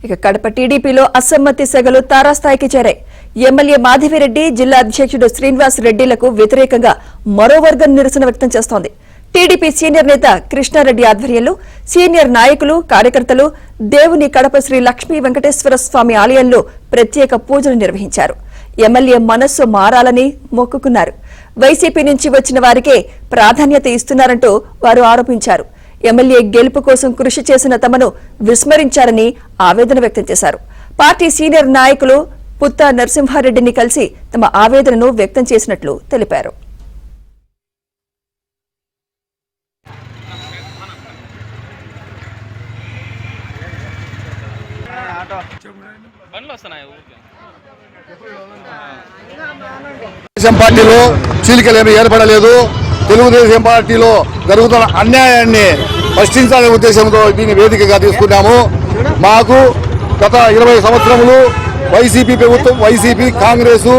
ఇక కడప టీడీపీలో అసమ్మతి సెగలు తారాస్థాయికి చేరాయి. ఎమ్మెల్యే మాధవిరెడ్డి, జిల్లా అధ్యక్షుడు శ్రీనివాస్ రెడ్డిలకు వ్యతిరేకంగా మరో వర్గం నిరసన వ్యక్తం చేస్తోంది. టీడీపీ సీనియర్ నేత కృష్ణారెడ్డి ఆధ్వర్యంలో సీనియర్ నాయకులు, కార్యకర్తలు దేవుని కడప శ్రీ లక్ష్మీ వెంకటేశ్వర స్వామి ఆలయంలో ప్రత్యేక పూజలు నిర్వహించారు. ఎమ్మెల్యే మనస్సు మారాలని మొక్కుకున్నారు. వైసీపీ నుంచి వచ్చిన వారికే ప్రాధాన్యత ఇస్తున్నారంటూ వారు ఆరోపించారు. ఎమ్మెల్యే గెలుపు కోసం కృషి చేసిన తమను విస్మరించారని ఆవేదన వ్యక్తం చేశారు. పార్టీ సీనియర్ నాయకులు పుత్త నరసింహారెడ్డిని కలిసి తమ ఆవేదనను వ్యక్తం చేసినట్లు తెలిపారు. తెలుగుదేశం పార్టీలో చీలికలేమీ ఏర్పడలేదు. తెలుగుదేశం పార్టీలో జరుగుతున్న అన్యాయాన్ని ప్రశ్నించాలనే ఉద్దేశంతో దీన్ని వేదికగా తీసుకున్నాము. మాకు గత 20 సంవత్సరములు వైసీపీ ప్రభుత్వం, వైసీపీ, కాంగ్రెస్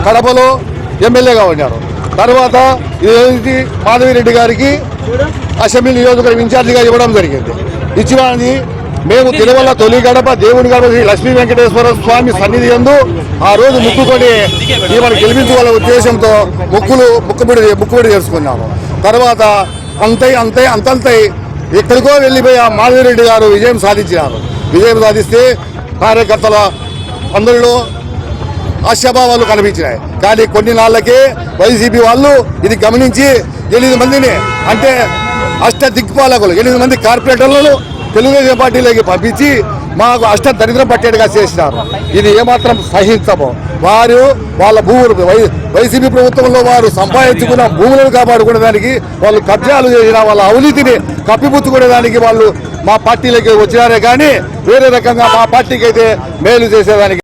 కడపలో ఎమ్మెల్యేగా ఉన్నారు. తర్వాత మాధవిరెడ్డి గారికి అసెంబ్లీ నియోజకవర్గం ఇన్ఛార్జిగా ఇవ్వడం జరిగింది. ఇచ్చినది మేము తిరుమల తొలి గడప దేవుని గడప శ్రీ లక్ష్మీ వెంకటేశ్వర స్వామి సన్నిధి యందు ఆ రోజు ముక్కుకొని ఈమెను గెలిపించుకోవాలనే ఉద్దేశంతో ముక్కుబడి చేసుకున్నాము. తర్వాత అంతంతై ఎక్కడికో వెళ్ళిపోయి ఆ మాధవిరెడ్డి గారు విజయం సాధించినారు. విజయం సాధిస్తే కార్యకర్తల అందరిలో ఆశాభావాలు కనిపించినాయి. కానీ కొన్ని నాళ్లకే వైసీపీ వాళ్ళు ఇది గమనించి 8 మందిని, అంటే అష్టదిక్పాలకులు 8 మంది కార్పొరేటర్లను తెలుగుదేశం పార్టీలోకి పంపించి మాకు దరిద్రం పట్టేట్టుగా చేసినారు. ఇది ఏమాత్రం సహించము. వారు వాళ్ళ భూములు వైసీపీ ప్రభుత్వంలో వారు సంపాదించుకున్న భూములను కాపాడుకునేదానికి, వాళ్ళు కబ్జాలు చేసిన వాళ్ళ అవినీతిని కప్పిపుచ్చుకునేదానికి వాళ్ళు మా పార్టీలోకి వచ్చినారే కానీ వేరే రకంగా మా పార్టీకి అయితే మేలు చేసేదానికి